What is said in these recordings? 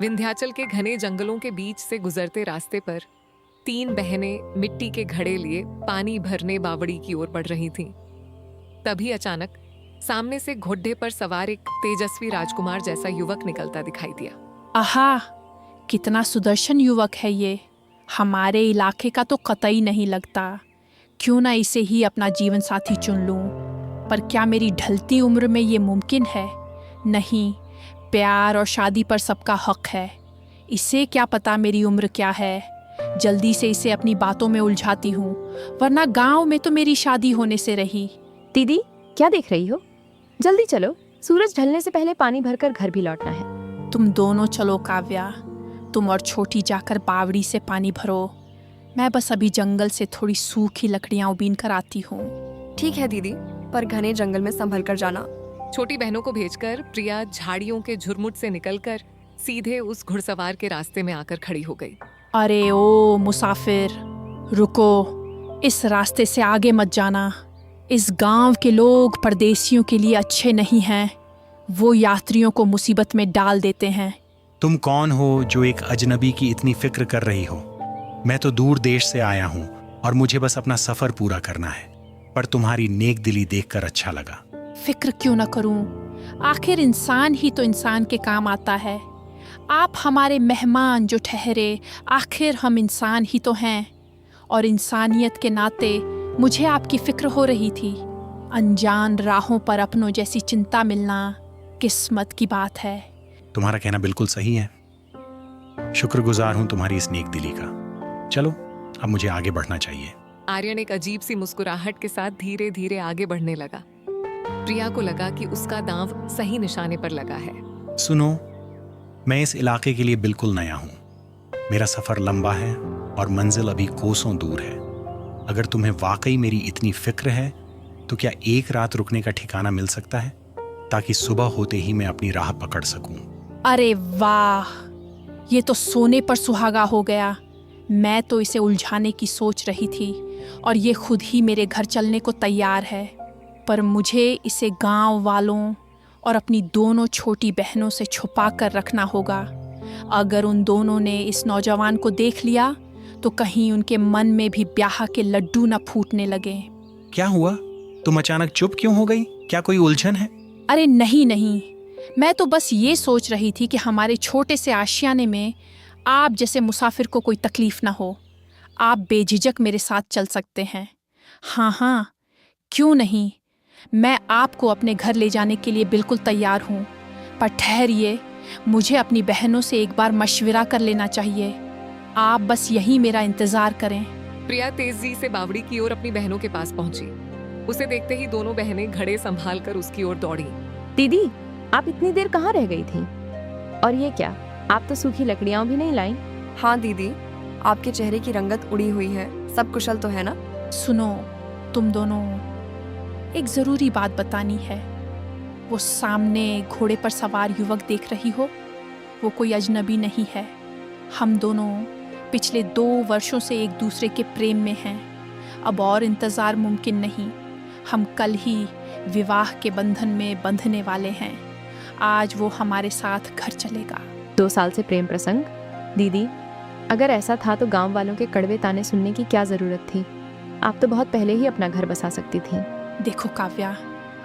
विंध्याचल के घने जंगलों के बीच से गुजरते रास्ते पर 3 बहनें मिट्टी के घड़े लिए पानी भरने बावड़ी की ओर बढ़ रही थीं। तभी अचानक सामने से घोड़े पर सवार एक तेजस्वी राजकुमार जैसा युवक निकलता दिखाई दिया। आहा, कितना सुदर्शन युवक है ये। हमारे इलाके का तो कतई नहीं लगता। क्यों ना इसे ही अपना जीवन साथी चुन लूं। पर क्या मेरी ढलती उम्र में ये मुमकिन है? नहीं, प्यार और शादी पर सबका हक है। इसे क्या पता मेरी उम्र क्या है। जल्दी से इसे अपनी बातों में उलझाती हूँ, वरना गांव में तो मेरी शादी होने से रही। दीदी, क्या देख रही हो? जल्दी चलो, सूरज ढलने से पहले पानी भरकर घर भी लौटना है। तुम दोनों चलो काव्या, तुम और छोटी जाकर बावड़ी से पानी भरो। मैं बस अभी जंगल से थोड़ी सूखी लकड़ियां उबीन कर आती हूँ। ठीक है दीदी, पर घने जंगल में संभल कर जाना। छोटी बहनों को भेजकर प्रिया झाड़ियों के झुरमुट से निकलकर सीधे उस घुड़सवार के रास्ते में आकर खड़ी हो गई। अरे ओ मुसाफिर, रुको, इस रास्ते से आगे मत जाना। इस गांव के लोग परदेसियों के लिए अच्छे नहीं हैं। वो यात्रियों को मुसीबत में डाल देते हैं। तुम कौन हो जो एक अजनबी की इतनी फिक्र कर रही हो? मैं तो दूर देश से आया हूँ और मुझे बस अपना सफर पूरा करना है, पर तुम्हारी नेक दिली देखकर अच्छा लगा। फिक्र क्यों न करूं? आखिर इंसान ही तो इंसान के काम आता है। आप हमारे मेहमान जो ठहरे, आखिर हम इंसान ही तो हैं। और इंसानियत के नाते मुझे आपकी फिक्र हो रही थी। अनजान राहों पर अपनों जैसी चिंता मिलना किस्मत की बात है। तुम्हारा कहना बिल्कुल सही है। शुक्रगुजार हूं तुम्हारी इस नेक दिली का। चलो, अब मुझे आगे बढ़ना चाहिए। आर्यन एक अजीब सी मुस्कुराहट के साथ धीरे धीरे आगे बढ़ने लगा। प्रिया को लगा कि उसका दांव सही निशाने पर लगा है। सुनो, मैं इस इलाके के लिए बिल्कुल नया हूं। मेरा सफर लंबा है और मंजिल अभी कोसों दूर है। अगर तुम्हें वाकई मेरी इतनी फिक्र है तो क्या एक रात रुकने का ठिकाना मिल सकता है, ताकि सुबह होते ही मैं अपनी राह पकड़ सकूं? अरे वाह, ये तो सोने पर सुहागा हो गया। मैं तो इसे उलझाने की सोच रही थी और ये खुद ही मेरे घर चलने को तैयार है। पर मुझे इसे गांव वालों और अपनी दोनों छोटी बहनों से छुपा कर रखना होगा। अगर उन दोनों ने इस नौजवान को देख लिया तो कहीं उनके मन में भी ब्याह के लड्डू न फूटने लगे। क्या हुआ? तुम अचानक चुप क्यों हो गई? क्या कोई उलझन है? अरे नहीं नहीं, मैं तो बस ये सोच रही थी कि हमारे छोटे से आशियाने में आप जैसे मुसाफिर को कोई तकलीफ ना हो। आप बेझिझक मेरे साथ चल सकते हैं। हाँ हाँ, क्यों नहीं। मैं आपको अपने घर ले जाने के लिए बिल्कुल तैयार हूँ। पर ठहरिए, मुझे अपनी बहनों से एक बार मशविरा कर लेना चाहिए। आप बस यही मेरा इंतजार करें। प्रिया तेजी से बावड़ी की ओर अपनी बहनों के पास पहुंची। उसे देखते ही दोनों बहनें घड़े संभाल कर उसकी ओर दौड़ी। दीदी, आप इतनी देर कहाँ रह गई थी? और ये क्या, आप तो सूखी लकड़ियां भी नहीं लाई? हाँ दीदी, आपके चेहरे की रंगत उड़ी हुई है। सब कुशल तो है ना? सुनो, तुम दोनों, एक जरूरी बात बतानी है। वो सामने घोड़े पर सवार युवक देख रही हो, वो कोई अजनबी नहीं है। हम दोनों पिछले 2 वर्षों से एक दूसरे के प्रेम में हैं। अब और इंतजार मुमकिन नहीं। हम कल ही विवाह के बंधन में बंधने वाले हैं। आज वो हमारे साथ घर चलेगा। 2 साल से प्रेम प्रसंग? दीदी, अगर ऐसा था तो गांव वालों के कड़वे ताने सुनने की क्या जरूरत थी? आप तो बहुत पहले ही अपना घर बसा सकती थी। देखो काव्या,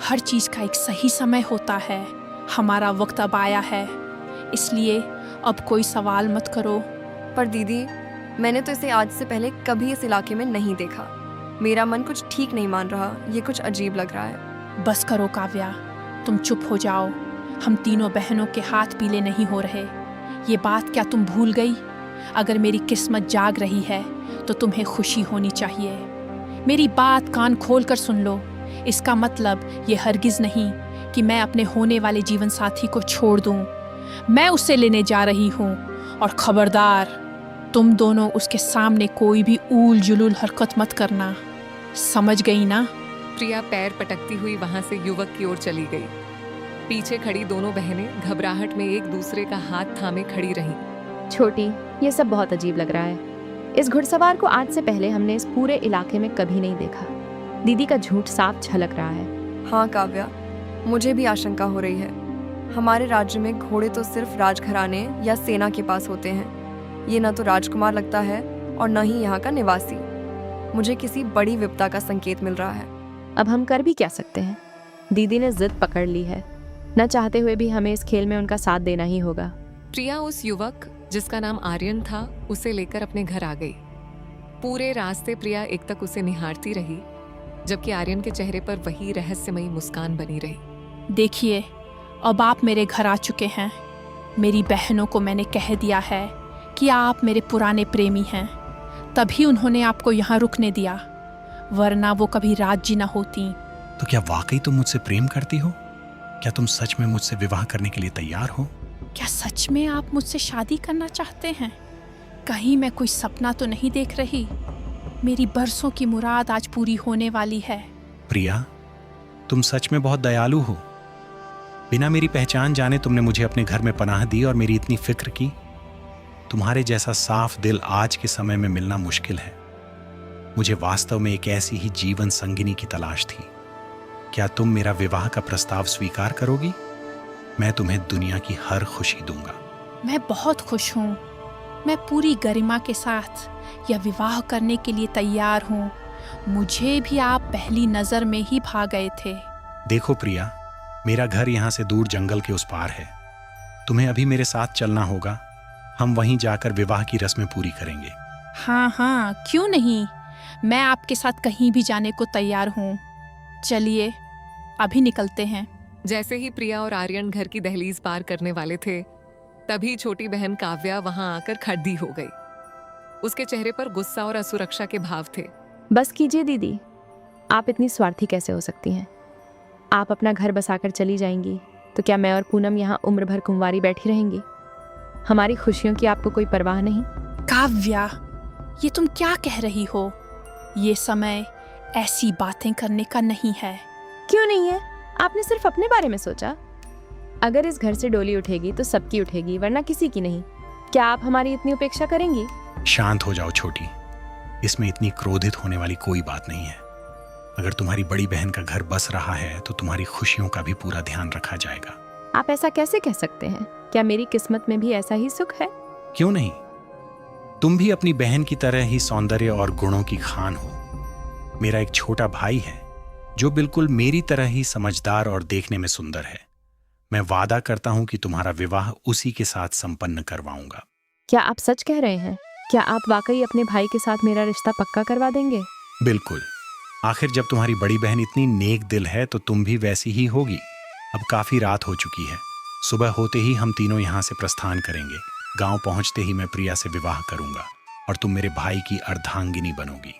हर चीज का एक सही समय होता है। हमारा वक्त अब आया है, इसलिए अब कोई सवाल मत करो। पर दीदी, मैंने तो इसे आज से पहले कभी इस इलाके में नहीं देखा। मेरा मन कुछ ठीक नहीं मान रहा। ये कुछ अजीब लग रहा है। बस करो काव्या, तुम चुप हो जाओ। हम तीनों बहनों के हाथ पीले नहीं हो रहे। ये बात क्या तुम भूल गई? अगर मेरी किस्मत जाग रही है तो तुम्हें खुशी होनी चाहिए। मेरी बात कान खोल कर सुन लो। इसका मतलब ये हरगिज नहीं कि मैं अपने होने वाले जीवन साथी को छोड़ दूं। मैं उसे लेने जा रही हूँ। और खबरदार, तुम दोनों उसके सामने कोई भी ऊल जुलूल हरकत मत करना। समझ गई ना? प्रिया पैर पटकती हुई वहां से युवक की ओर चली गई। पीछे खड़ी दोनों बहनें घबराहट में एक दूसरे का हाथ थामे खड़ी रहीं। छोटी, ये सब बहुत अजीब लग रहा है। इस घुड़सवार को आज से पहले हमने इस पूरे इलाके में कभी नहीं देखा। दीदी का झूठ साफ झलक रहा है। हाँ काव्या, मुझे भी आशंका हो रही है। हमारे राज्य में घोड़े तो सिर्फ राजघराने या सेना के पास होते हैं। ये न तो राजकुमार लगता है और न ही यहाँ का निवासी। मुझे किसी बड़ी विपदा का संकेत मिल रहा है। अब हम कर भी क्या सकते हैं? दीदी ने जिद पकड़ ली है। न चाहते हुए भी हमें इस खेल में उनका साथ देना ही होगा। प्रिया उस युवक जिसका नाम आर्यन था उसे लेकर अपने घर आ गई। पूरे रास्ते प्रिया एक तक उसे निहारती रही, जबकि आर्यन के चेहरे पर वही रहस्यमयी मुस्कान बनी रही। देखिए, अब आप मेरे घर आ चुके हैं। मेरी बहनों को मैंने कह दिया है कि आप मेरे पुराने प्रेमी हैं, तभी उन्होंने आपको यहाँ रुकने दिया, वरना वो कभी राजी ना होती। तो क्या वाकई तुम मुझसे प्रेम करती हो? क्या तुम सच में मुझसे विवाह करने के लिए तैयार हो? क्या सच में आप मुझसे शादी करना चाहते हैं? कहीं मैं कोई सपना तो नहीं देख रही? मेरी बरसों की मुराद आज पूरी होने वाली है। प्रिया, तुम सच में बहुत दयालु हो। बिना मेरी पहचान जाने तुमने मुझे अपने घर में पनाह दी और मेरी इतनी फिक्र की। तुम्हारे जैसा साफ दिल आज के समय में मिलना मुश्किल है। मुझे वास्तव में एक ऐसी ही जीवन संगिनी की तलाश थी। क्या तुम मेरा विवाह का प्रस्ताव स्वीकार करोगी? मैं तुम्हें दुनिया की हर खुशी दूंगा। मैं बहुत खुश हूँ। मैं पूरी गरिमा के साथ यह विवाह करने के लिए तैयार हूँ। मुझे भी आप पहली नजर में ही भा गए थे। देखो प्रिया, मेरा घर यहाँ से दूर जंगल के उस पार है। तुम्हें अभी मेरे साथ चलना होगा। हम वहीं जाकर विवाह की रस्में पूरी करेंगे। हाँ हाँ, क्यों नहीं। मैं आपके साथ कहीं भी जाने को तैयार हूँ। चलिए, अभी निकलते हैं। जैसे ही प्रिया और आर्यन घर की दहलीज पार करने वाले थे, तभी छोटी बहन काव्या वहां आकर खड़ी हो गई। उसके चेहरे पर गुस्सा और असुरक्षा के भाव थे। बस कीजिए दीदी, आप इतनी स्वार्थी कैसे हो सकती हैं? आप अपना घर बसाकर चली जाएंगी तो क्या मैं और पूनम यहाँ उम्र भर कुंवारी बैठी रहेंगी? हमारी खुशियों की आपको कोई परवाह नहीं? काव्या, ये तुम क्या कह रही हो? ये समय ऐसी बातें करने का नहीं है। क्यों नहीं है? आपने सिर्फ अपने बारे में सोचा। अगर इस घर से डोली उठेगी तो सबकी उठेगी, वरना किसी की नहीं। क्या आप हमारी इतनी उपेक्षा करेंगी? शांत हो जाओ छोटी, इसमें इतनी क्रोधित होने वाली कोई बात नहीं है। अगर तुम्हारी बड़ी बहन का घर बस रहा है तो तुम्हारी खुशियों का भी पूरा ध्यान रखा जाएगा। आप ऐसा कैसे कह सकते हैं? क्या मेरी किस्मत में भी ऐसा ही सुख है? क्यों नहीं? तुम भी अपनी बहन की तरह ही सौंदर्य और गुणों की खान हो। मेरा एक छोटा भाई है जो बिल्कुल मेरी तरह ही समझदार और देखने में सुंदर है। मैं वादा करता हूं कि तुम्हारा विवाह उसी के साथ संपन्न करवाऊंगा। क्या आप सच कह रहे हैं? क्या आप वाकई अपने भाई के साथ मेरा रिश्ता पक्का करवा देंगे? बिल्कुल। आखिर जब तुम्हारी बड़ी बहन इतनी नेक दिल है तो तुम भी वैसी ही होगी। अब काफी रात हो चुकी है। सुबह होते ही हम तीनों यहाँ से प्रस्थान करेंगे। गांव पहुंचते ही मैं प्रिया से विवाह करूंगा और तुम मेरे भाई की अर्धांगिनी बनोगी।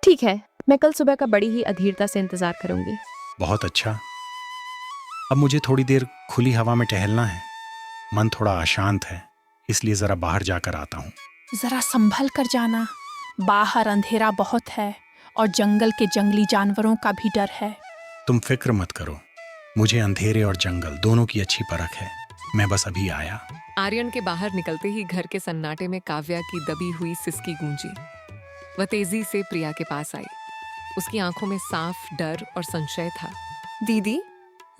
ठीक है, मैं कल सुबह का बड़ी ही अधीरता से इंतजार करूंगी। बहुत अच्छा। अब मुझे थोड़ी देर खुली हवा में टहलना है। मन थोड़ा अशांत है, इसलिए जरा बाहर जाकर आता हूँ। जरा संभल कर जाना। बाहर अंधेरा बहुत है और जंगल के जंगली जानवरों का भी डर है। तुम फिक्र मत करो, मुझे अंधेरे और जंगल दोनों की अच्छी परख है। मैं बस अभी आया। आर्यन के बाहर निकलते ही घर के सन्नाटे में काव्या की दबी हुई सिसकी गूंजी। वह तेजी से प्रिया के पास आई। उसकी आंखों में साफ डर और संशय था। दीदी,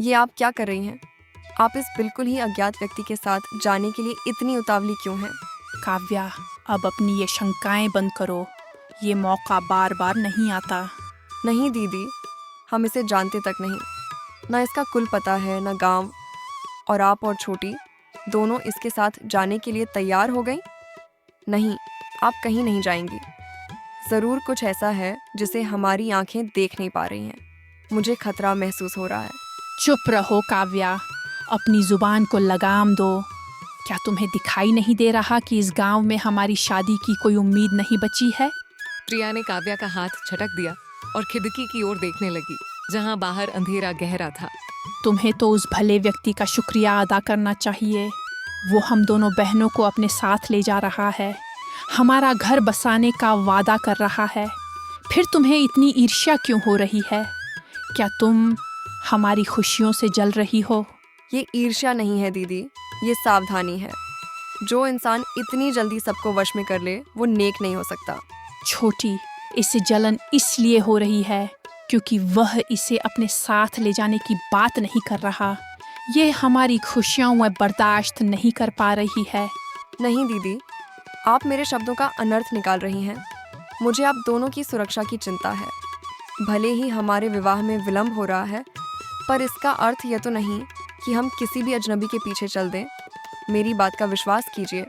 ये आप क्या कर रही हैं? आप इस बिल्कुल ही अज्ञात व्यक्ति के साथ जाने के लिए इतनी उतावली क्यों हैं? काव्या, अब अपनी ये शंकाएं बंद करो। ये मौका बार बार नहीं आता। नहीं दीदी, हम इसे जानते तक नहीं। ना इसका कुल पता है, ना गांव। और आप और छोटी दोनों इसके साथ जाने के लिए तैयार हो गई? नहीं, आप कहीं नहीं जाएंगी। ज़रूर कुछ ऐसा है जिसे हमारी आंखें देख नहीं पा रही हैं। मुझे खतरा महसूस हो रहा है। चुप रहो काव्या, अपनी जुबान को लगाम दो। क्या तुम्हें दिखाई नहीं दे रहा कि इस गांव में हमारी शादी की कोई उम्मीद नहीं बची है? प्रिया ने काव्या का हाथ झटक दिया और खिड़की की ओर देखने लगी, जहां बाहर अंधेरा गहरा था। तुम्हें तो उस भले व्यक्ति का शुक्रिया अदा करना चाहिए। वो हम दोनों बहनों को अपने साथ ले जा रहा है, हमारा घर बसाने का वादा कर रहा है। फिर तुम्हें इतनी ईर्ष्या क्यों हो रही है? क्या तुम हमारी खुशियों से जल रही हो? ये ईर्ष्या नहीं है दीदी, ये सावधानी है। जो इंसान इतनी जल्दी सबको वश में कर ले वो नेक नहीं हो सकता। छोटी, इसे जलन इसलिए हो रही है क्योंकि वह इसे अपने साथ ले जाने की बात नहीं कर रहा, ये हमारी खुशियाँ वह बर्दाश्त नहीं कर पा रही है। नहीं दीदी, आप मेरे शब्दों का अनर्थ निकाल रही हैं। मुझे आप दोनों की सुरक्षा की चिंता है। भले ही हमारे विवाह में विलंब हो रहा है, पर इसका अर्थ यह तो नहीं कि हम किसी भी अजनबी के पीछे चल दें। मेरी बात का विश्वास कीजिए।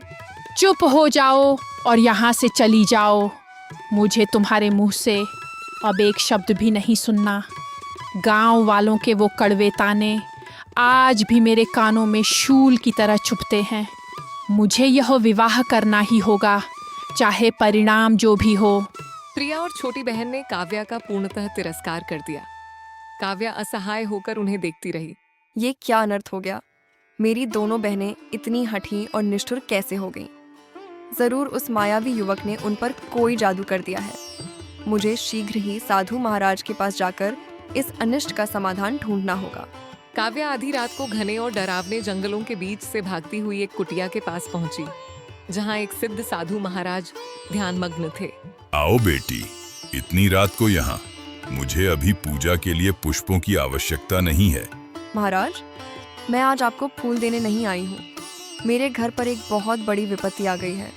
चुप हो जाओ और यहाँ से चली जाओ। मुझे तुम्हारे मुंह से अब एक शब्द भी नहीं सुनना। गांव वालों के वो कड़वे ताने आज भी मेरे कानों में शूल की तरह चुभते हैं। मुझे यह विवाह करना ही होगा, चाहे परिणाम जो भी हो। प्रिया और छोटी बहन ने काव्या का पूर्णतः तिरस्कार कर दिया। काव्या असहाय होकर उन्हें देखती रही। ये क्या अनर्थ हो गया? मेरी दोनों बहनें इतनी हठी और निष्ठुर कैसे हो गईं? जरूर उस मायावी युवक ने उन पर कोई जादू कर दिया है। मुझे शीघ्र ही साधु महाराज के पास जाकर इस अनिष्ट का समाधान ढूंढना होगा। काव्या आधी रात को घने और डरावने जंगलों के बीच से भागती हुई एक कुटिया के पास पहुंची, जहां एक सिद्ध साधु महाराज ध्यानमग्न थे। आओ बेटी, इतनी रात को यहाँ। मुझे अभी पूजा के लिए पुष्पों की आवश्यकता नहीं है। महाराज, मैं आज आपको फूल देने नहीं आई हूँ। मेरे घर पर एक बहुत बड़ी विपत्ति आ गई है।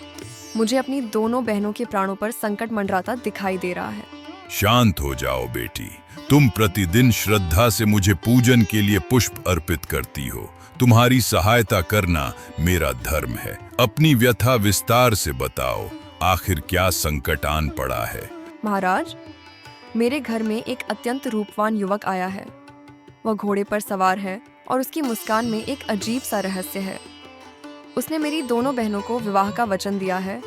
मुझे अपनी दोनों बहनों के प्राणों पर संकट मंडराता दिखाई दे रहा है। शांत हो जाओ बेटी। तुम प्रतिदिन श्रद्धा से मुझे पूजन के लिए पुष्प अर्पित करती हो। तुम्हारी सहायता करना मेरा धर्म है। अपनी व्यथा विस्तार से बताओ, आखिर क्या संकट आन पड़ा है? महाराज, मेरे घर में एक अत्यंत रूपवान युवक आया है। वह घोड़े पर सवार है और उसकी मुस्कान में एक अजीब सा रहस्य है। उसने मेरी दोनों बहनों को विवाह का वचन दिया है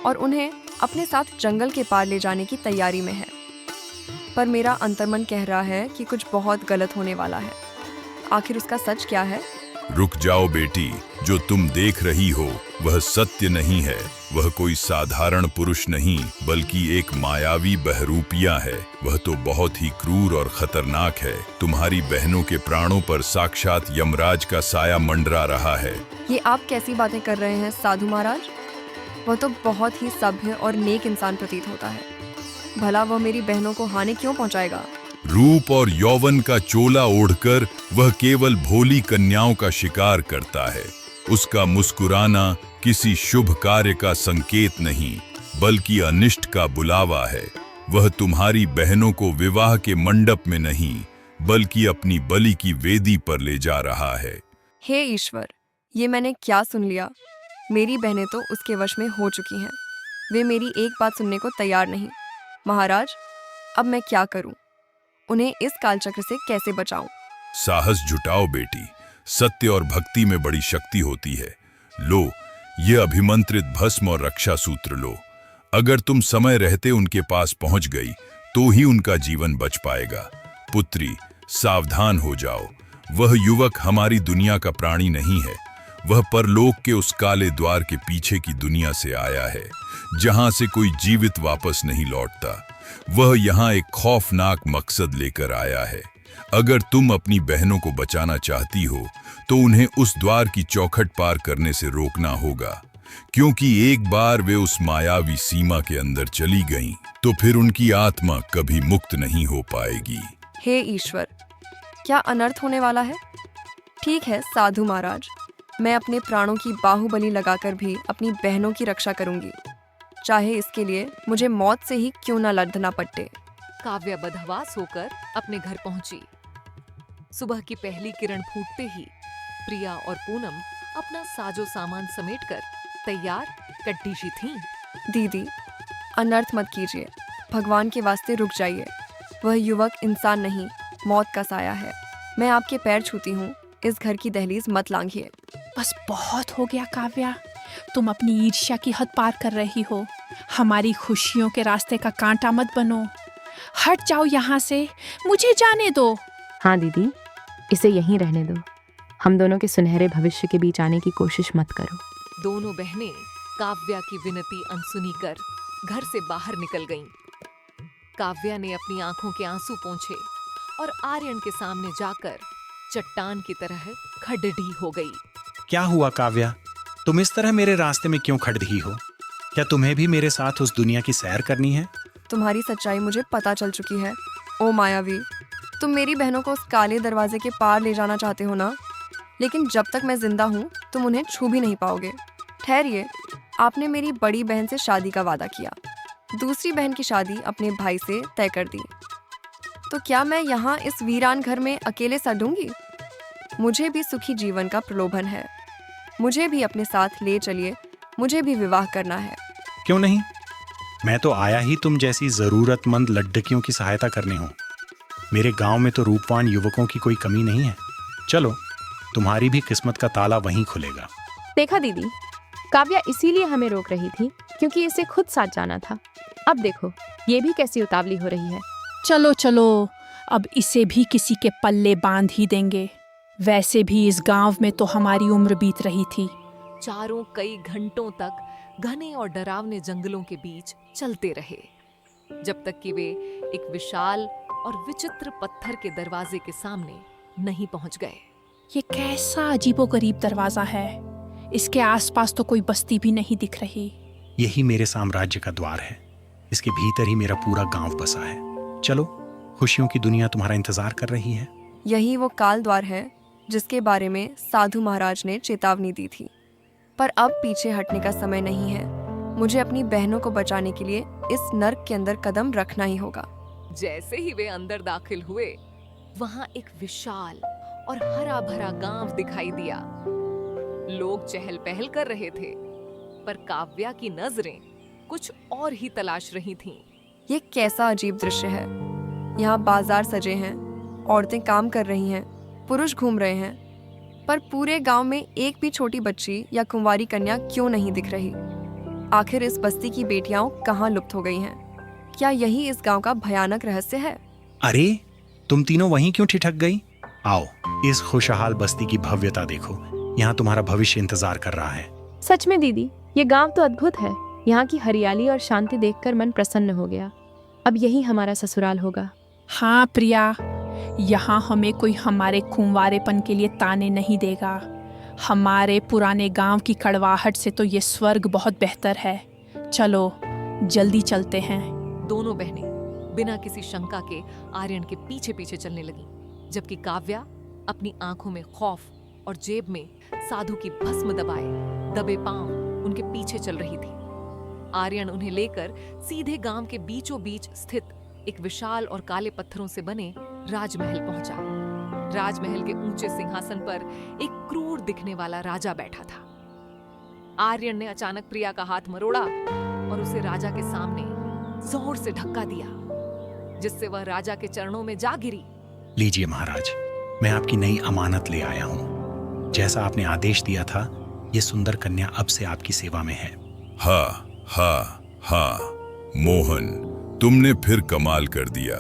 और उन्हें अपने साथ जंगल के पार ले जाने की तैयारी में है। पर मेरा अंतर्मन कह रहा है कि कुछ बहुत गलत होने वाला है। आखिर उसका सच क्या है? रुक जाओ बेटी, जो तुम देख रही हो वह सत्य नहीं है। वह कोई साधारण पुरुष नहीं, बल्कि एक मायावी बहरूपिया है। वह तो बहुत ही क्रूर और खतरनाक है। तुम्हारी बहनों के प्राणों पर साक्षात यमराज का साया मंडरा रहा है। ये आप कैसी बातें कर रहे हैं साधु महाराज? वह तो बहुत ही सभ्य और नेक इंसान प्रतीत होता है। भला वह मेरी बहनों को हानि क्यों पहुंचाएगा? रूप और यौवन का चोला ओढ़कर वह केवल भोली कन्याओं का शिकार करता है। उसका मुस्कुराना किसी शुभ कार्य का संकेत नहीं, बल्कि अनिष्ट का बुलावा है। वह तुम्हारी बहनों को विवाह के मंडप में नहीं, बल्कि अपनी बलि की वेदी पर ले जा रहा है। हे ईश्वर, ये मैंने क्या सुन लिया? मेरी बहनें तो उसके वश में हो चुकी हैं। वे मेरी एक बात सुनने को तैयार नहीं। महाराज, अब मैं क्या करूं? उन्हें इस कालचक्र से कैसे बचाऊं? साहस जुटाओ बेटी। सत्य और भक्ति में बड़ी शक्ति होती है। लो, ये अभिमंत्रित भस्म और रक्षा सूत्र लो। अगर तुम समय रहते उनके पास पहुंच गई तो ही उनका जीवन बच पाएगा। पुत्री, सावधान हो जाओ। वह युवक हमारी दुनिया का प्राणी नहीं है। वह परलोक के उस काले द्वार के पीछे की दुनिया से आया है, जहां से कोई जीवित वापस नहीं लौटता। वह यहाँ एक खौफनाक मकसद लेकर आया है। अगर तुम अपनी बहनों को बचाना चाहती हो तो उन्हें उस द्वार की चौखट पार करने से रोकना होगा, क्योंकि एक बार वे उस मायावी सीमा के अंदर चली गईं, तो फिर उनकी आत्मा कभी मुक्त नहीं हो पाएगी। हे ईश्वर, क्या अनर्थ होने वाला है? ठीक है साधु महाराज, मैं अपने प्राणों की बाहुबली लगाकर भी अपनी बहनों की रक्षा करूंगी, चाहे इसके लिए मुझे मौत से ही क्यों न लड़ना पड़े। काव्या बदहवास होकर अपने घर पहुंची। सुबह की पहली किरण फूटते ही प्रिया और पूनम अपना साजो सामान समेटकर तैयार कट्टीशी थीं। दीदी, अनर्थ मत कीजिए। भगवान के वास्ते रुक जाइए। वह युवक इंसान नहीं, मौत का साया है। मैं आपके पैर छूती हूँ, इस घर की दहलीज मत लांघिए। बस बहुत हो गया काव्या, तुम अपनी ईर्ष्या की हद पार कर रही हो। हमारी खुशियों के रास्ते का कांटा मत बनो। हट जाओ यहाँ से, मुझे जाने दो। हाँ दीदी, इसे यहीं रहने दो। हम दोनों के सुनहरे भविष्य के बीच आने की कोशिश मत करो। दोनों बहनें काव्या की विनती अनसुनी कर घर से बाहर निकल गईं। काव्या ने अपनी आंखों के आंसू पोंछे और आर्यन के सामने जाकर चट्टान की तरह खड़डी हो गई। क्या हुआ काव्या? तुम इस तरह मेरे रास्ते में क्यों खड़ रही हो? क्या तुम्हें भी मेरे साथ उस दुनिया की सैर करनी है? तुम्हारी सच्चाई मुझे पता चल चुकी है। ओ मायावी, तुम मेरी बहनों को उस काले दरवाजे के पार ले जाना चाहते हो ना? लेकिन जब तक मैं जिंदा हूँ तुम उन्हें छू भी नहीं पाओगे। ठहरिए, आपने मेरी बड़ी बहन से शादी का वादा किया, दूसरी बहन की शादी अपने भाई से तय कर दी, तो क्या मैं यहाँ इस वीरान घर में अकेले सड़ूंगी? मुझे भी सुखी जीवन का प्रलोभन है, मुझे भी अपने साथ ले चलिए, मुझे भी विवाह करना है। क्यों नहीं? मैं तो आया ही तुम जैसी जरूरतमंद लड़कियों की सहायता करने हूँ। मेरे गांव में तो रूपवान युवकों की कोई कमी नहीं है। चलो, तुम्हारी भी किस्मत का ताला वहीं खुलेगा। देखा दीदी, काव्या इसीलिए हमें रोक रही थी क्योंकि इसे खुद साथ जाना था। अब देखो ये भी कैसी उतावली हो रही है। चलो चलो, अब इसे भी किसी के पल्ले बांध ही देंगे। वैसे भी इस गांव में तो हमारी उम्र बीत रही थी। चारों कई घंटों तक घने और डरावने जंगलों के बीच चलते रहे, जब तक कि वे एक विशाल और विचित्र पत्थर के दरवाजे के सामने नहीं पहुंच गए। ये कैसा अजीबोगरीब दरवाजा है। इसके आसपास तो कोई बस्ती भी नहीं दिख रही। यही मेरे साम्राज्य का द्वार है। इसके भीतर ही मेरा पूरा गांव बसा है। चलो, खुशियों की दुनिया तुम्हारा इंतजार कर रही है। यही वो काल द्वार है जिसके बारे में साधु महाराज ने चेतावनी दी थी। पर अब पीछे हटने का समय नहीं है। मुझे अपनी बहनों को बचाने के लिए इस नर्क के अंदर कदम रखना ही होगा। जैसे ही वे अंदर दाखिल हुए, वहां एक विशाल और हरा भरा गांव दिखाई दिया। लोग चहल पहल कर रहे थे, पर काव्या की नजरें कुछ और ही तलाश रही थीं। ये कैसा अजीब दृश्य है। यहाँ बाजार सजे हैं, औरतें काम कर रही हैं, पुरुष घूम रहे हैं, पर पूरे गांव में एक भी छोटी बच्ची या कुंवारी कन्या क्यों नहीं दिख रही? आखिर इस बस्ती की बेटियां कहाँ लुप्त हो गई हैं? क्या यही इस गांव का भयानक रहस्य है? अरे, तुम तीनों वहीं क्यों ठिठक गई? आओ, इस खुशहाल बस्ती की भव्यता देखो। यहाँ तुम्हारा भविष्य इंतजार कर रहा है। सच में दीदी, ये गांव तो अद्भुत है। यहाँ की हरियाली और शांति देखकर मन प्रसन्न हो गया। अब यही हमारा ससुराल होगा। हाँ प्रिया, यहाँ हमें कोई हमारे खुंवारेपन के लिए ताने नहीं देगा। हमारे पुराने गांव की कड़वाहट से तो ये स्वर्ग बहुत बेहतर है। चलो जल्दी चलते हैं। दोनों बहनें बिना किसी शंका के आर्यन के पीछे पीछे चलने लगीं, जबकि काव्या अपनी आंखों में खौफ और जेब में साधु की भस्म दबे पांव उनके पीछे चल रही थी। आर्यन उन्हें लेकर सीधे गांव के बीचों बीच स्थित एक विशाल और काले पत्थरों से बने राजमहल पहुंचा। राजमहल के ऊंचे सिंहासन पर एक क्रूर दिखने वाला राजा बैठा था। आर्यन ने अचानक प्रिया का हाथ मरोड़ा और उसे राजा के सामने जोर से धक्का दिया, जिससे वह राजा के चरणों में जा गिरी। लीजिए महाराज, मैं आपकी नई अमानत ले आया हूँ। जैसा आपने आदेश दिया था, ये सुंदर कन्या अब से आपकी सेवा में है। हाँ, मोहन, तुमने फिर कमाल कर दिया।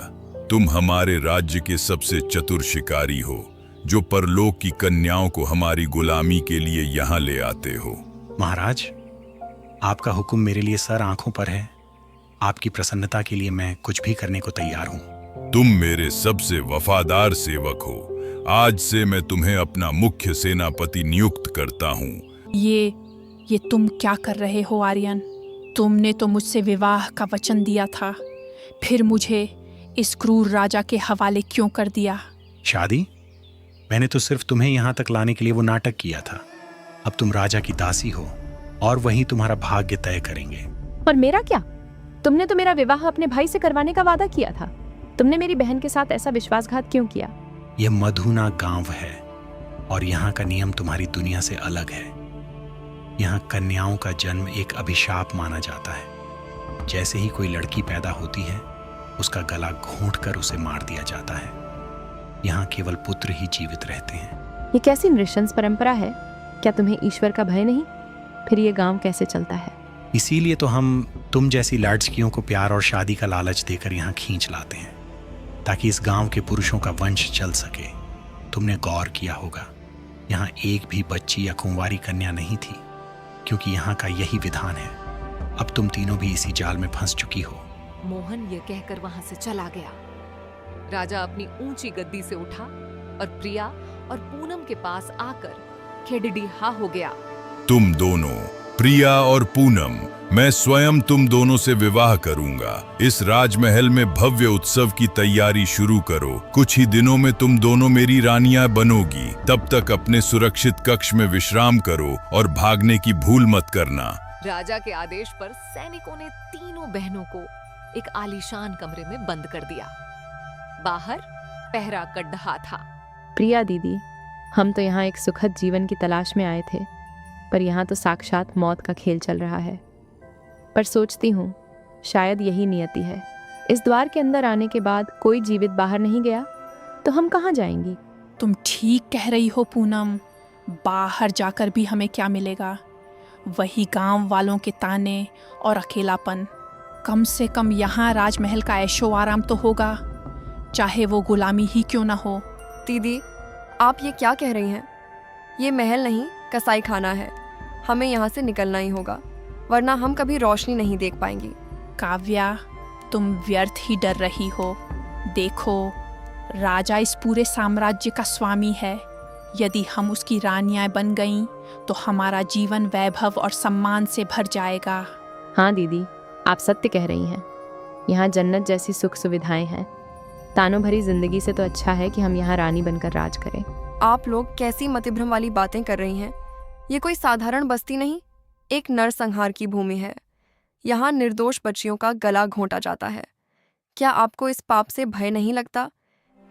तुम हमारे राज्य के सबसे चतुर शिकारी हो, जो परलोक की कन्याओं को हमारी गुलामी के लिए यहाँ ले आते हो। महाराज, आपका हुक्म मेरे लिए सर आंखों पर है। आपकी प्रसन्नता के लिए मैं कुछ भी करने को तैयार हूँ। तुम मेरे सबसे वफादार सेवक हो। आज से मैं तुम्हें अपना मुख्य सेनापति नियुक्त करता हूँ। ये तुम क्या कर रहे हो आर्यन? तुमने तो मुझसे विवाह का वचन दिया था, फिर मुझे इस क्रूर राजा के हवाले क्यों कर दिया? शादी? मैंने तो सिर्फ तुम्हें यहाँ तक लाने के लिए वो नाटक किया था। अब तुम राजा की दासी हो और वहीं तुम्हारा भाग्य तय करेंगे। और मेरा क्या? तुमने तो मेरा विवाह अपने भाई से करवाने का वादा किया था। तुमने मेरी बहन के साथ ऐसा विश्वासघात क्यों किया? यह मधुना गांव है और यहाँ का नियम तुम्हारी दुनिया से अलग है। यहाँ कन्याओं का जन्म एक अभिशाप माना जाता है। जैसे ही कोई लड़की पैदा होती है, उसका गला घोंटकर उसे मार दिया जाता है। यहाँ केवल पुत्र ही जीवित रहते हैं। ये कैसी नृशंस परंपरा है? क्या तुम्हें ईश्वर का भय नहीं? फिर ये गांव कैसे चलता है? इसीलिए तो हम तुम जैसी लाड़कियों को प्यार और शादी का लालच देकर यहाँ खींच लाते हैं, ताकि इस गांव के पुरुषों का वंश चल सके। तुमने गौर किया होगा, यहाँ एक भी बच्ची या कुंवारी कन्या नहीं थी, क्योंकि यहाँ का यही विधान है। अब तुम तीनों भी इसी जाल में फंस चुकी हो। मोहन ये कहकर वहां से चला गया। राजा अपनी ऊंची गद्दी से उठा और प्रिया और पूनम के पास आकर खेडिहा हो गया। तुम दोनों प्रिया और पूनम, मैं स्वयं तुम दोनों से विवाह करूंगा। इस राजमहल में भव्य उत्सव की तैयारी शुरू करो। कुछ ही दिनों में तुम दोनों मेरी रानियां बनोगी। तब तक अपने सुरक्षित कक्ष में विश्राम करो और भागने की भूल मत करना। राजा के आदेश पर सैनिकों ने तीनों बहनों को एक आलीशान कमरे में बंद कर दिया। बाहर पहरा कड्ढा था। प्रिया दीदी, हम तो यहाँ एक सुखद जीवन की तलाश में आए थे, पर यहाँ तो साक्षात मौत का खेल चल रहा है। पर सोचती हूँ शायद यही नियति है। इस द्वार के अंदर आने के बाद कोई जीवित बाहर नहीं गया तो हम कहाँ जाएंगी? तुम ठीक कह रही हो पूनम। बाहर जाकर भी हमें क्या मिलेगा? वही गांव वालों के ताने और अकेलापन। कम से कम यहाँ राजमहल का ऐशो आराम तो होगा, चाहे वो गुलामी ही क्यों ना हो। दीदी, आप ये क्या कह रही हैं? ये महल नहीं, कसाई खाना है। हमें यहाँ से निकलना ही होगा, वरना हम कभी रोशनी नहीं देख पाएंगी। काव्या, तुम व्यर्थ ही डर रही हो। देखो, राजा इस पूरे साम्राज्य का स्वामी है। यदि हम उसकी रानियां बन गईं तो हमारा जीवन वैभव और सम्मान से भर जाएगा। हाँ दीदी, आप सत्य कह रही हैं। यहाँ जन्नत जैसी सुख सुविधाएं हैं। तानों भरी जिंदगी से तो अच्छा है कि हम यहाँ रानी बनकर राज करें। आप लोग कैसी मतिभ्रम वाली बातें कर रही हैं? ये कोई साधारण बस्ती नहीं, एक नरसंहार की भूमि है। यहाँ निर्दोष बच्चियों का गला घोंटा जाता है। क्या आपको इस पाप से भय नहीं लगता?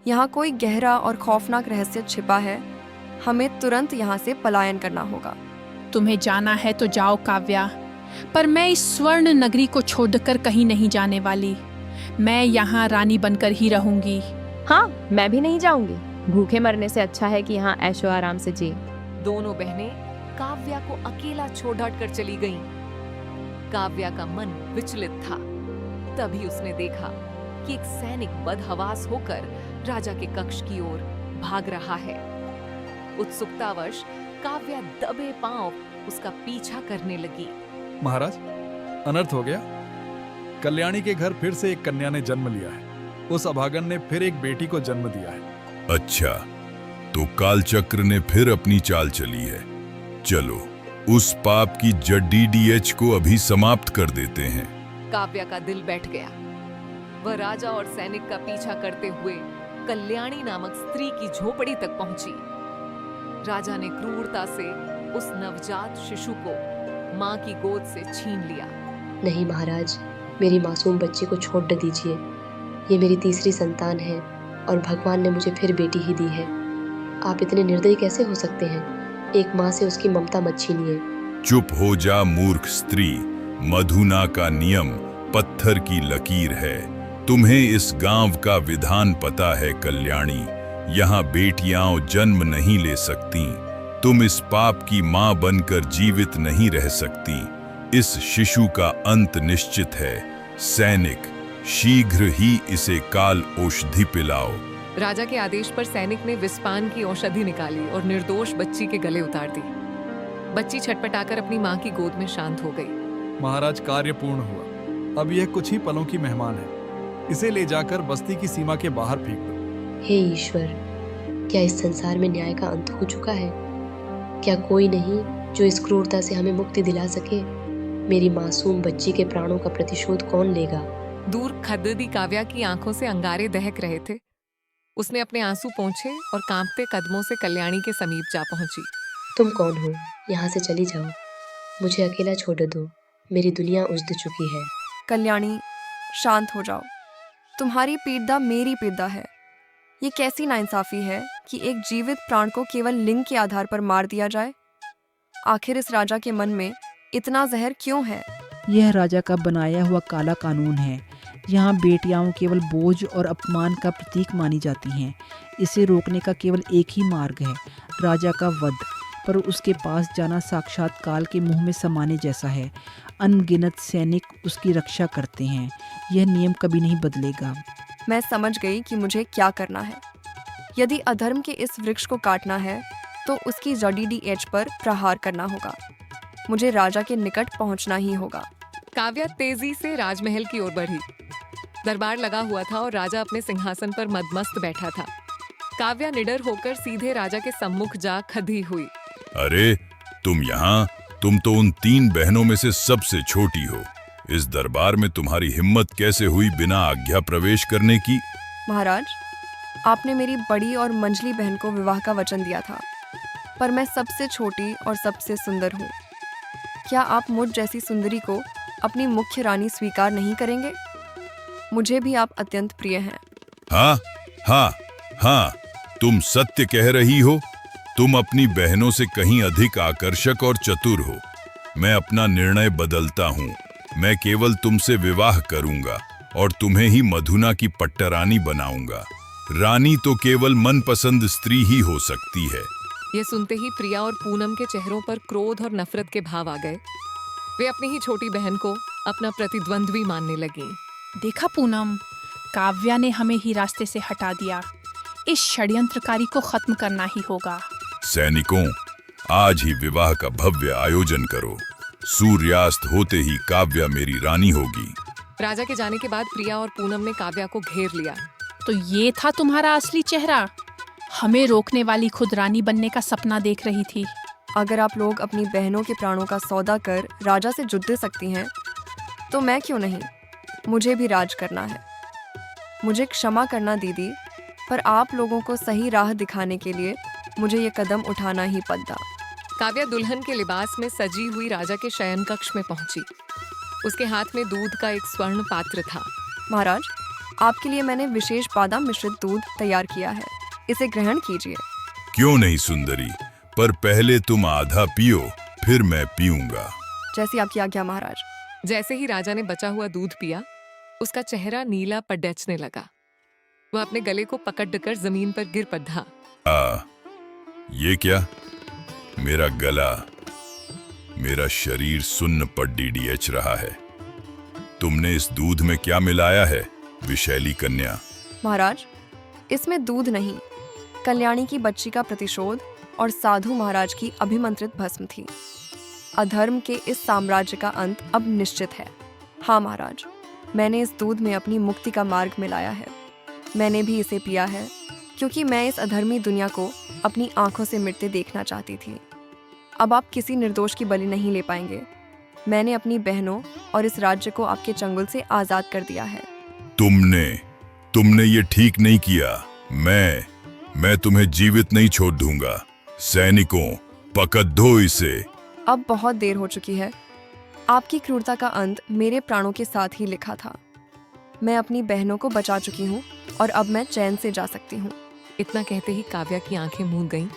यहाँ कोई गहरा और खौफनाक रहस्य छिपा है। हमें तुरंत यहाँ से पलायन करना होगा। तुम्हें जाना है तो जाओ काव्या, पर मैं इस स्वर्ण नगरी को छोड़कर कहीं नहीं जाने वाली। मैं यहाँ रानी बनकर ही रहूंगी। हाँ, मैं भी नहीं जाऊंगी। भूखे मरने से अच्छा है कि यहाँ ऐशो आराम से जिए। दोनों बहनें काव्या को अकेला छोड़ कर चली गईं। काव्या का मन विचलित था। तभी उसने देखा कि एक सैनिक बदहवास होकर राजा के कक्ष की ओर भाग रहा है। उत्सुकतावश काव्या दबे पांव उसका पीछा करने लगी। महाराज, अनर्थ हो गया। कल्याणी के घर फिर से एक कन्या ने जन्म लिया है। उस अभागन ने फिर एक बेटी को जन्म दिया है। अच्छा, तो कालचक्र ने फिर अपनी चाल चली है। चलो, उस पाप की जड्डीडीएच को अभी समाप्त कर देते हैं। काव्या का दिल बैठ गया। वह राजा और सैनिक का पीछा करते हुए कल्याणी नामक स्त्री की झोपड़ी तक पहुंची। राजा ने क्रूरता से उस नवजात शिशु को मां की गोद से छीन लिया। नहीं महाराज, मेरी मासूम बच्ची को छोड़ दीजिए। ये मेरी तीसरी संतान है और भगवान ने मुझे फिर बेटी ही दी है। आप इतने निर्दयी कैसे हो सकते हैं? एक माँ से उसकी ममता मत छीनिए। चुप हो जा मूर्ख स्त्री। मधुना का नियम पत्थर की लकीर है। तुम्हें इस गांव का विधान पता है कल्याणी। यहाँ बेटियां जन्म नहीं ले सकती। तुम इस पाप की मां बनकर जीवित नहीं रह सकती। इस शिशु का अंत निश्चित है। सैनिक, शीघ्र ही इसे काल औषधि पिलाओ। राजा के आदेश पर सैनिक ने विस्पान की औषधि निकाली और निर्दोष बच्ची के गले उतार दी। बच्ची छटपटाकर अपनी मां की गोद में शांत हो गई। महाराज, कार्य पूर्ण हुआ। अब यह कुछ ही पलों की मेहमान है। इसे ले जाकर बस्ती की सीमा के बाहर फेंक दो। हे ईश्वर, क्या इस संसार में न्याय का अंत हो चुका है? क्या कोई नहीं जो इस क्रूरता से हमें मुक्ति दिला सके? मेरी मासूम बच्ची के प्राणों का प्रतिशोध कौन लेगा? दूर खद्दी काव्या की आंखों से अंगारे दहक रहे थे। उसने अपने आंसू पोंछे और कांपते कदमों से कल्याणी के समीप जा पहुंची। तुम कौन हो? यहाँ से चली जाओ। मुझे अकेला छोड़ दो। मेरी दुनिया उजड़ चुकी है। कल्याणी, शांत हो जाओ। तुम्हारी पीड़ा मेरी पीड़ा है। ये कैसी नाइंसाफी है कि एक जीवित प्राण को केवल लिंग के आधार पर मार दिया जाए? आखिर इस राजा के मन में इतना जहर क्यों है? यह राजा का बनाया हुआ काला कानून है। यहाँ बेटियां केवल बोझ और अपमान का प्रतीक मानी जाती हैं। इसे रोकने का केवल एक ही मार्ग है, राजा का वध। पर उसके पास जाना साक्षात काल के मुंह में समाने जैसा है। अनगिनत सैनिक उसकी रक्षा करते हैं। यह नियम कभी नहीं बदलेगा। मैं समझ गई कि मुझे क्या करना है। यदि अधर्म के इस वृक्ष को काटना है तो उसकी जड़ी एज पर प्रहार करना होगा। मुझे राजा के निकट पहुंचना ही होगा। काव्या तेजी से राजमहल की ओर बढ़ी। दरबार लगा हुआ था और राजा अपने सिंहासन पर मदमस्त बैठा था। काव्या निडर होकर सीधे राजा के सम्मुख जा खड़ी हुई। अरे, तुम यहाँ? तुम तो उन 3 बहनों में से सबसे छोटी हो। इस दरबार में तुम्हारी हिम्मत कैसे हुई बिना आज्ञा प्रवेश करने की? महाराज, आपने मेरी बड़ी और मंझली बहन को विवाह का वचन दिया था, पर मैं सबसे छोटी और सबसे सुंदर हूँ। क्या आप मुझ जैसी सुंदरी को अपनी मुख्य रानी स्वीकार नहीं करेंगे? मुझे भी आप अत्यंत प्रिय हैं। हाँ हाँ हाँ, तुम सत्य कह रही हो। तुम अपनी बहनों से कहीं अधिक आकर्षक और चतुर हो। मैं अपना निर्णय बदलता हूँ। मैं केवल तुमसे विवाह करूंगा और तुम्हें ही मधुना की पट्टरानी बनाऊंगा। रानी तो केवल मनपसंद स्त्री ही हो सकती है। यह सुनते ही प्रिया और पूनम के चेहरों पर क्रोध और नफरत के भाव आ गए। वे अपनी ही छोटी बहन को अपना प्रतिद्वंद्वी मानने लगीं। देखा पूनम, काव्या ने हमें ही रास्ते से हटा दिया। इस षड्यंत्रकारी को खत्म करना ही होगा। सैनिकों, आज ही विवाह का भव्य आयोजन करो। सूर्यास्त होते ही काव्या मेरी रानी होगी। राजा के जाने के बाद प्रिया और पूनम ने काव्या को घेर लिया। तो ये था तुम्हारा असली चेहरा? हमें रोकने वाली खुद रानी बनने का सपना देख रही थी। अगर आप लोग अपनी बहनों के प्राणों का सौदा कर राजा से जुड़ सकती हैं, तो मैं क्यों नहीं? मुझे भी राज करना है। मुझे क्षमा करना दीदी, पर आप लोगों को सही राह दिखाने के लिए मुझे ये कदम उठाना ही पड़ा। काव्या दुल्हन के लिबास में सजी हुई राजा के शयन कक्ष में पहुंची। उसके हाथ में दूध का एक स्वर्ण पात्र था। महाराज, आपके लिए मैंने विशेष बादाम मिश्रित दूध तैयार किया है, इसे ग्रहण कीजिए। क्यों नहीं सुंदरी, पर पहले तुम आधा पियो, फिर मैं पीऊंगा। जैसी आपकी आज्ञा महाराज। जैसे ही राजा ने बचा हुआ दूध पिया, उसका चेहरा नीला पडचने लगा। वह अपने गले को पकड़कर जमीन पर गिर पड़ा। ये क्या? मेरा गला, मेरा शरीर सुन्न पड्डी डीएच रहा है। तुमने इस दूध में क्या मिलाया है, विशैली कन्या? महाराज, इसमें दूध नहीं, कल्याणी की बच्ची का प्रतिशोध और साधु महाराज की अभिमंत्रित भस्म थी। अधर्म के इस साम्राज्य का अंत अब निश्चित है। हाँ महाराज, मैंने इस दूध में अपनी मुक्ति का मार्ग मिलाया है। मैंने भी इसे पिया है, क्योंकि मैं इस अधर्मी दुनिया को अपनी आंखों से मिटते देखना चाहती थी। अब आप किसी निर्दोष की बलि नहीं ले पाएंगे। मैंने अपनी बहनों और इस राज्य को आपके चंगुल से आजाद कर दिया है। तुमने ये ठीक नहीं किया। मैं तुम्हें जीवित नहीं छोड़ दूंगा। सैनिकों, पकड़ दो इसे। अब बहुत देर हो चुकी है। आपकी क्रूरता का अंत मेरे प्राणों के साथ ही लिखा था। मैं अपनी बहनों को बचा चुकी हूँ और अब मैं चैन से जा सकती हूँ। इतना कहते ही काव्या की आंखें मूंद गईं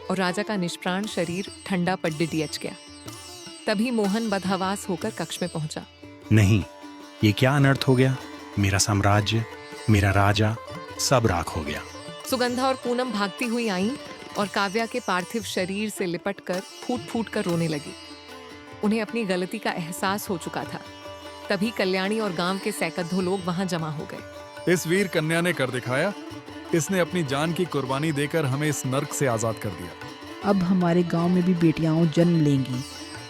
और राजा का निष्प्राण शरीर ठंडा पड्डी डियच गया। तभी मोहन बदहवास होकर कक्ष में पहुंचा। नहीं, ये क्या अनर्थ हो गया? मेरा साम्राज्य, मेरा राजा, सब राख हो गया। सुगंधा और पूनम भागती हुई आईं और काव्या के पार्थिव शरीर से लिपटकर फूट फूट कर रोने लगी। उन्हें अपनी गलती का एहसास हो चुका था। तभी कल्याणी और गांव के सैकड़ों लोग वहां जमा हो गए। इस वीर कन्या ने कर दिखाया। इसने अपनी जान की कुर्बानी देकर हमें इस नर्क से आजाद कर दिया। अब हमारे गांव में भी बेटियां जन्म लेंगी।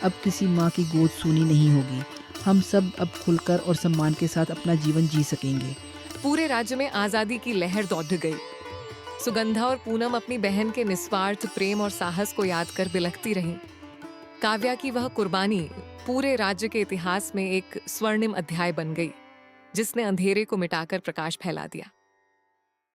अब किसी माँ की गोद सूनी नहीं होगी। हम सब अब खुलकर और सम्मान के साथ अपना जीवन जी सकेंगे। पूरे राज्य में आजादी की लहर दौड़ गई। सुगंधा और पूनम अपनी बहन के निस्वार्थ प्रेम और साहस को याद कर बिलखती रहीं। काव्या की वह कुर्बानी पूरे राज्य के इतिहास में एक स्वर्णिम अध्याय बन गई, जिसने अंधेरे को मिटाकर प्रकाश फैला दिया।